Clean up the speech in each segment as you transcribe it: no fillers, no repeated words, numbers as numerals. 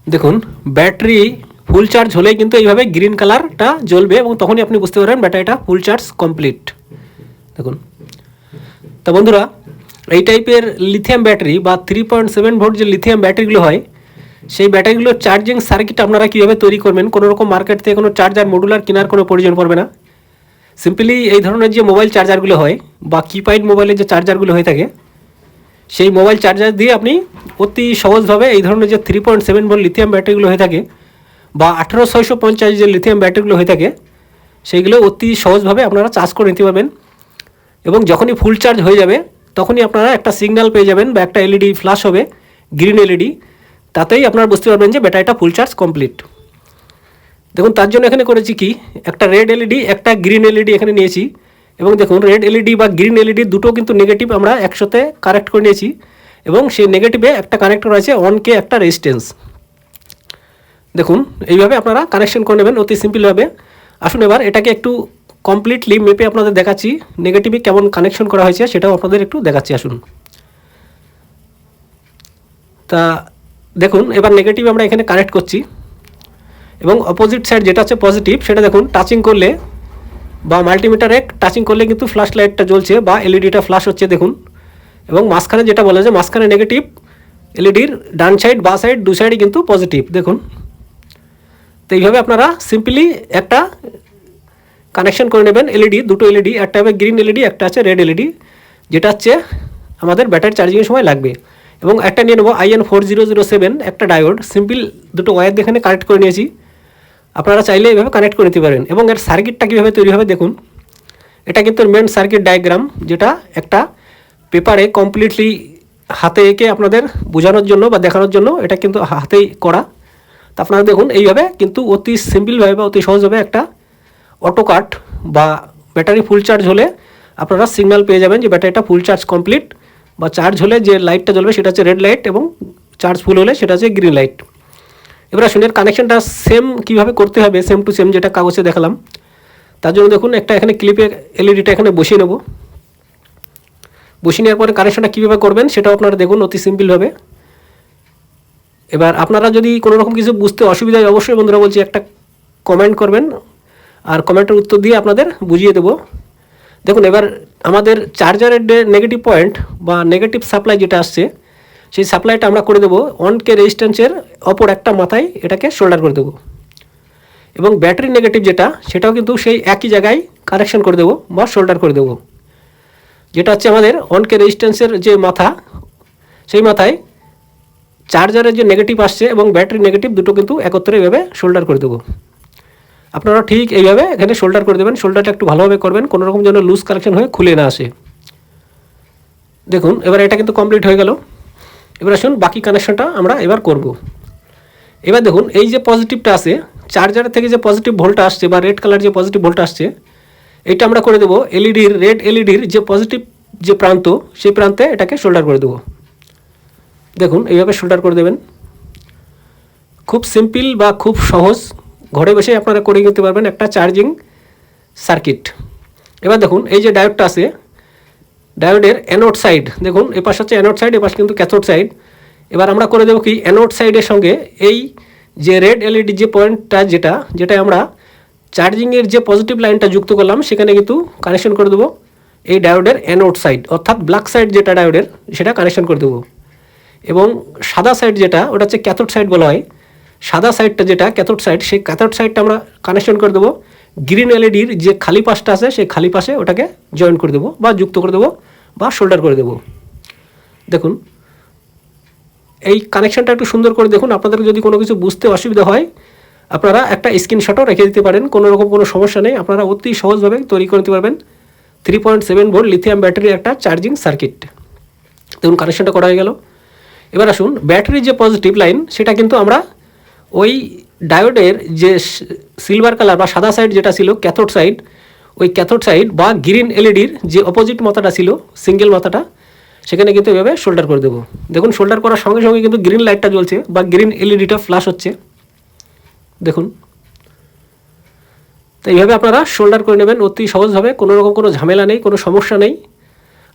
দেখুন battery full charge হলেই কিন্তু এইভাবে গ্রিন কালারটা জ্বলবে এবং তখনই আপনি বুঝতে পারবেন ব্যাটারিটা ফুল চার্জ কমপ্লিট। দেখুন, তা বন্ধুরা এই টাইপের লিথিয়াম ব্যাটারি বা 3.7 ভোল্ট যে লিথিয়াম ব্যাটারিগুলো হয় সেই ব্যাটারিগুলোর চার্জিং সার্কিট আপনারা কীভাবে তৈরি করবেন, কোনো রকম মার্কেট থেকে কোনো চার্জার মডুলার কেনার কোনো প্রয়োজন পড়বে না। সিম্পলি এই ধরনের যে মোবাইল চার্জারগুলো হয় বা কিপ্যাড মোবাইলের যে চার্জারগুলো হয়ে থাকে সেই মোবাইল চার্জার দিয়ে আপনি অতি সহজভাবে এই ধরনের যে 3.7 ভোল্ট লিথিয়াম ব্যাটারিগুলো হয়ে থাকে বা 18650 যে লিথিয়াম ব্যাটারিগুলো হয়ে থাকে সেইগুলো অতি সহজভাবে আপনারা চার্জ করে নিতে পারবেন এবং যখনই ফুল চার্জ হয়ে যাবে তখনই আপনারা একটা সিগন্যাল পেয়ে যাবেন বা একটা এলইডি ফ্ল্যাশ হবে, গ্রিন এলইডি, তাতেই আপনারা বুঝতে পারবেন যে ব্যাটারিটা ফুল চার্জ কমপ্লিট। দেখুন তার জন্য এখানে করেছি কি, একটা রেড এলইডি একটা গ্রিন এলইডি এখানে নিয়েছি এবং দেখুন রেড এলইডি বা গ্রিন এলইডি দুটো কিন্তু নেগেটিভ আমরা একসাথে কানেক্ট করে নিয়েছি এবং সেই নেগেটিভে একটা কানেক্টর আছে 1K একটা রেজিস্ট্যান্স। দেখুন এইভাবে আপনারা কানেকশন করে নেবেন অতি সিম্পলভাবে। আসুন এবার এটাকে একটু কমপ্লিটলি মেপে আপনাদের দেখাচ্ছি, নেগেটিভে কেমন কানেকশন করা হয়েছে সেটাও আপনাদের একটু দেখাচ্ছি। আসুন, তা দেখুন এবার নেগেটিভ আমরা এখানে কানেক্ট করছি এবং অপোজিট সাইড যেটা আছে পজিটিভ সেটা দেখুন টাচিং করলে বা মাল্টিমিটারে টাচিং করলে কিন্তু ফ্ল্যাশ লাইটটা জ্বলছে বা এলইডিটা ফ্ল্যাশ হচ্ছে দেখুন। এবং মাঝখানে যেটা বলা যায় মাঝখানে নেগেটিভ, এলইডির ডান সাইড বা সাইড দু সাইডই কিন্তু পজিটিভ। দেখুন, তো এইভাবে আপনারা সিম্পলি একটা কানেকশন করে নেবেন এলইডি, দুটো এলইডি, একটা হবে গ্রিন এলইডি একটা আছে রেড এলইডি, যেটা হচ্ছে আমাদের ব্যাটারি চার্জিংয়ের সময় লাগবে। এবং একটা নিয়ে নেবো IN4007 একটা ডায়োড, সিম্পল দুটো ওয়্যার এখানে কানেক্ট করে নিয়েছি। আপনারা চাইলে এইভাবে কানেক্ট করে নিতে পারেন। এবং এর সার্কিটটা কীভাবে তৈরি হবে দেখুন, এটা কিন্তু মেন সার্কিট ডায়াগ্রাম, যেটা একটা পেপারে কমপ্লিটলি হাতে এঁকে আপনাদের বোঝানোর জন্য বা দেখানোর জন্য এটা কিন্তু হাতেই করা। তা আপনারা দেখুন এইভাবে কিন্তু অতি সিম্পলভাবে বা অতি সহজভাবে একটা অটোকাট বা ব্যাটারি ফুল চার্জ হলে আপনারা সিগন্যাল পেয়ে যাবেন যে ব্যাটারিটা ফুল চার্জ কমপ্লিট, বা চার্জ হলে যে লাইটটা জ্বলবে সেটা হচ্ছে রেড লাইট এবং চার্জ ফুল হলে সেটা হচ্ছে গ্রিন লাইট। এবার আসুন এর কানেকশনটা সেম কীভাবে করতে হবে, সেম টু সেম যেটা কাগজে দেখালাম। তার জন্য দেখুন একটা এখানে ক্লিপে এলইডিটা এখানে বসিয়ে নেব। বসিয়ে নেওয়ার পরে কানেকশনটা কীভাবে করবেন সেটাও আপনারা দেখুন অতি সিম্পলভাবে। এবার আপনারা যদি কোনো রকম কিছু বুঝতে অসুবিধা হয় অবশ্যই বন্ধুরা বলছি একটা কমেন্ট করবেন, আর কমেন্টের উত্তর দিয়ে আপনাদের বুঝিয়ে দেবো। দেখুন এবার আমাদের চার্জারের নেগেটিভ পয়েন্ট বা নেগেটিভ সাপ্লাই যেটা আসছে সেই সাপ্লাইটা আমরা করে দেবো 1K রেজিস্ট্যান্সের অপর একটা মাথায় এটাকে শোল্ডার করে দেবো। এবং ব্যাটারি নেগেটিভ যেটা সেটাও কিন্তু সেই একই জায়গায় কানেকশন করে দেবো বা শোল্ডার করে দেবো। যেটা হচ্ছে আমাদের 1K রেজিস্ট্যান্সের যে মাথা সেই মাথায় চার্জারের যে নেগেটিভ আসছে এবং ব্যাটারি নেগেটিভ দুটো কিন্তু একত্রে এইভাবে শোল্ডার করে দেবো। আপনারা ঠিক এইভাবে এখানে শোল্ডার করে দেবেন, শোল্ডারটা একটু ভালোভাবে করবেন, কোনো রকম যেন লুজ কানেকশন হয়ে খুলে না আসে। দেখুন এবার এটা কিন্তু কমপ্লিট হয়ে গেল। এবার আসুন বাকি কানেকশনটা আমরা এবার করব। এবার দেখুন এই যে পজিটিভটা আছে চার্জারের থেকে যে পজিটিভ ভোল্টটা আসছে বা রেড কালার যে পজিটিভ ভোল্টটা আসছে এইটা আমরা করে দেবো এলইডির, রেড এলইডির যে পজিটিভ যে প্রান্ত সেই প্রান্তে এটাকে শোল্ডার করে দেবো। দেখুন এইভাবে শোল্ডার করে দেবেন, খুব সিম্পল বা খুব সহজ, ঘরে বসে আপনারা করে নিতে পারবেন একটা চার্জিং সার্কিট। এবার দেখুন এই যে ডায়োডটা আছে ডায়োডের অ্যানোড সাইড, দেখুন এপাশ হচ্ছে অ্যানোড সাইড, এপাশ কিন্তু ক্যাথোড সাইড। এবার আমরা করে দেবো কি অ্যানোড সাইডের সঙ্গে এই যে রেড এলইডি যে পয়েন্টটা যেটা আমরা চার্জিংয়ের যে পজিটিভ লাইনটা যুক্ত করলাম সেখানে কিন্তু কানেকশন করে দেবো এই ডায়োডের অ্যানোড সাইড, অর্থাৎ ব্ল্যাক সাইড যেটা ডায়োডের সেটা কানেকশন করে দেবো। এবং সাদা সাইড যেটা ওটা হচ্ছে ক্যাথোড সাইড বলা হয়, সাদা সাইডটা যেটা ক্যাথোড সাইড সেই ক্যাথোড সাইডটা আমরা কানেকশন করে দেবো গ্রিন এলইডির যে খালি পাশটা আছে সেই খালি পাশে ওটাকে জয়েন করে দেবো বা যুক্ত করে দেবো বা শোল্ডার করে দেবো। দেখুন এই কানেকশনটা একটু সুন্দর করে দেখুন, আপনাদের যদি কোনো কিছু বুঝতে অসুবিধা হয় আপনারা একটা স্ক্রিনশটও রেখে দিতে পারেন, কোনো রকম কোনো সমস্যা নেই, আপনারা অতি সহজভাবে তৈরি করে নিতে পারবেন 3.7 ভোল্ট লিথিয়াম ব্যাটারির একটা চার্জিং সার্কিট। দেখুন কানেকশনটা করা হয়ে গেল। এবার আসুন ব্যাটারির যে পজিটিভ লাইন সেটা কিন্তু আমরা ওই ডায়োডের যে সিলভার কালার বা সাদা সাইড যেটা ছিল ক্যাথোড সাইড, ওই ক্যাথোড সাইড বা গ্রিন এলইডির যে অপোজিট মাথাটা ছিল সিঙ্গেল মাথাটা সেখানে কিন্তু এভাবে শোল্ডার করে দেবো। দেখুন শোল্ডার করার সঙ্গে সঙ্গে কিন্তু গ্রিন লাইটটা জ্বলছে বা গ্রিন এলইডিটা ফ্ল্যাশ হচ্ছে। দেখুন তো এইভাবে আপনারা শোল্ডার করে নেবেন অতি সহজভাবে, কোনো রকম কোনো ঝামেলা নেই, কোনো সমস্যা নেই।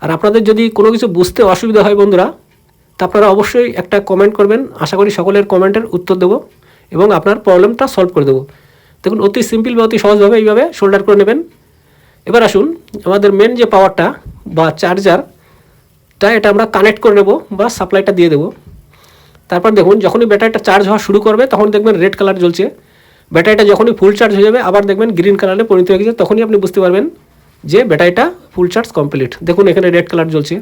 আর আপনাদের যদি কোনো কিছু বুঝতে অসুবিধা হয় বন্ধুরা তা আপনারা অবশ্যই একটা কমেন্ট করবেন, আশা করি সকলের কমেন্টের উত্তর দেবো এবং আপনার প্রবলেমটা সলভ করে দেবো। দেখুন অতি সিম্পল বা অতি সহজভাবে এইভাবে সোল্ডার করে নেবেন। এবার আসুন আমাদের মেন যে পাওয়ারটা বা চার্জারটা, এটা আমরা কানেক্ট করে নেব বা সাপ্লাইটা দিয়ে দেবো। তারপর দেখুন যখনই ব্যাটারিটা চার্জ হওয়া শুরু করবে তখন দেখবেন রেড কালার জ্বলছে। ব্যাটারিটা যখনই ফুল চার্জ হয়ে যাবে আবার দেখবেন গ্রিন কালারে পরিণত হয়ে গেছে, তখনই আপনি বুঝতে পারবেন যে ব্যাটারিটা ফুল চার্জ কমপ্লিট। দেখুন এখানে রেড কালার জ্বলছে।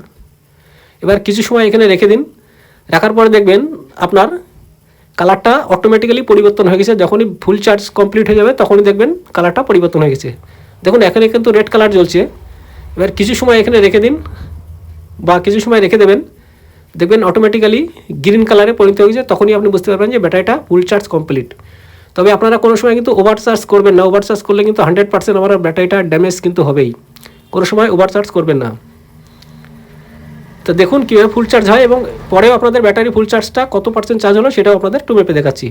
এবার কিছু সময় এখানে রেখে দিন, রাখার পরে দেখবেন আপনার কালারটা অটোমেটিক্যালি পরিবর্তন হয়ে গেছে। যখনই ফুল চার্জ কমপ্লিট হয়ে যাবে তখনই দেখবেন কালারটা পরিবর্তন হয়ে গেছে। দেখুন এখানে কিন্তু রেড কালার জ্বলছে। এবার কিছু সময় এখানে রেখে দিন বা কিছু সময় রেখে দেবেন, দেখবেন অটোমেটিক্যালি গ্রিন কালারে পরিণত হয়ে গেছে, তখনই আপনি বুঝতে পারবেন যে ব্যাটারিটা ফুল চার্জ কমপ্লিট। তবে আপনারা কোনো সময় কিন্তু ওভার চার্জ করবেন না, ওভার চার্জ করলে কিন্তু 100% আমার ব্যাটারিটা ড্যামেজ কিন্তু হবেই। কোনো সময় ওভার চার্জ করবেন না। তো দেখুন কীভাবে ফুল চার্জ হয় এবং পরেও আপনাদের ব্যাটারি ফুল চার্জটা কত পার্সেন্ট চার্জ হলো সেটাও আপনাদের একটু মেপে দেখাচ্ছি।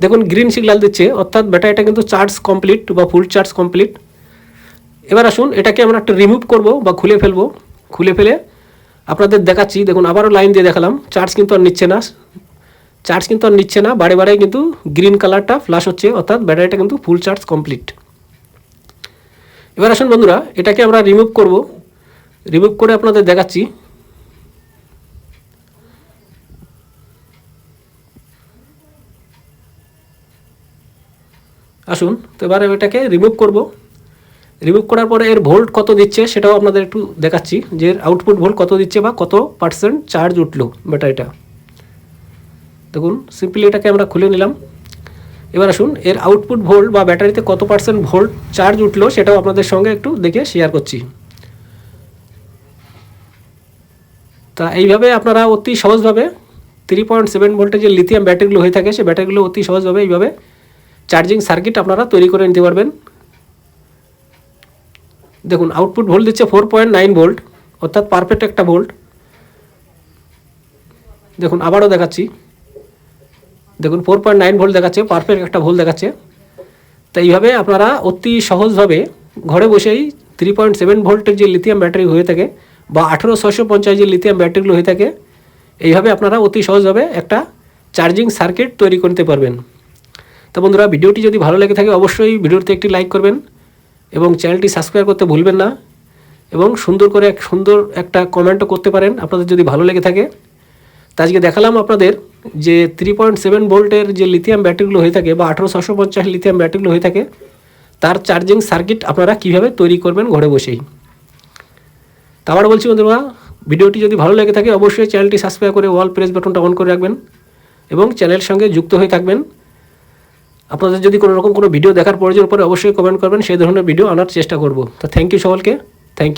দেখুন গ্রিন সিগন্যাল দিচ্ছে, অর্থাৎ ব্যাটারিটা কিন্তু চার্জ কমপ্লিট বা ফুল চার্জ কমপ্লিট। এবার আসুন এটাকে আমরা একটু রিমুভ করব বা খুলে ফেলবো। খুলে ফেলে আপনাদের দেখাচ্ছি। দেখুন আবারও লাইন দিয়ে দেখালাম, চার্জ কিন্তু আর নিচ্ছে না, বারে বারে কিন্তু গ্রিন কালারটা ফ্ল্যাশ হচ্ছে, অর্থাৎ ব্যাটারিটা কিন্তু ফুল চার্জ কমপ্লিট। এবার আসুন বন্ধুরা এটাকে আমরা রিমুভ করব। রিমুভ করে আপনাদের দেখাচ্ছি। আসুন তো এবার এটাকে রিমুভ করব। রিমুভ করার পরে এর ভোল্ট কত দিচ্ছে সেটাও আপনাদের একটু দেখাচ্ছি, যে এর আউটপুট ভোল্ট কত দিচ্ছে বা কত পার্সেন্ট চার্জ উঠলো ব্যাটারিটা। দেখুন সিম্পলি এটাকে আমরা খুলে নিলাম। এবার আসুন এর আউটপুট ভোল্ট বা ব্যাটারিতে কত পার্সেন্ট ভোল্ট চার্জ উঠলো সেটাও আপনাদের সঙ্গে একটু দেখে শেয়ার করছি। তা এইভাবে আপনারা অতি সহজভাবে 3.7 ভোল্টের যে লিথিয়াম ব্যাটারিগুলো হয়ে থাকে সেই ব্যাটারিগুলো অতি সহজভাবে এইভাবে চার্জিং সার্কিট আপনারা তৈরি করে নিতে পারবেন। দেখুন আউটপুট ভোল্ট দিচ্ছে 4.9 ভোল্ট, অর্থাৎ পারফেক্ট একটা ভোল্ট। দেখুন আবারও দেখাচ্ছি, দেখুন 4.9 ভোল্ট দেখাচ্ছে, পারফেক্ট একটা ভোল্ট দেখাচ্ছে। তো এইভাবে আপনারা অতি সহজভাবে ঘরে বসেই 3.7 ভোল্টের যে লিথিয়াম ব্যাটারি হয়ে থাকে বা 18650 যে লিথিয়াম ব্যাটারিগুলো হয়ে থাকে, এইভাবে আপনারা অতি সহজভাবে একটা চার্জিং সার্কিট তৈরি করতে পারবেন। তো বন্ধুরা ভিডিওটি যদি ভালো লেগে থাকে অবশ্যই ভিডিওতে একটি লাইক করবেন এবং চ্যানেলটি সাবস্ক্রাইব করতে ভুলবেন না, এবং সুন্দর একটা কমেন্টও করতে পারেন আপনাদের যদি ভালো লেগে থাকে। তা আজকে দেখালাম আপনাদের যে 3.7 ভোল্টের যে লিথিয়াম ব্যাটারিগুলো হয়ে থাকে বা 18650 লিথিয়াম ব্যাটারিগুলো হয়ে থাকে তার চার্জিং সার্কিট আপনারা কীভাবে তৈরি করবেন ঘরে বসেই। তা আবার বলছি বন্ধুরা ভিডিওটি যদি ভালো লেগে থাকে অবশ্যই চ্যানেলটি সাবস্ক্রাইব করে অল প্রেস বাটনটা অন করে রাখবেন এবং চ্যানেলের সঙ্গে যুক্ত হয়ে থাকবেন। আপনাদের যদি কোনো রকম কোনো ভিডিও দেখার প্রয়োজন পড়ে অবশ্যই কমেন্ট করবেন, সেই ধরনের ভিডিও আনার চেষ্টা করব। তো থ্যাংক ইউ সকলকে, থ্যাংক ইউ।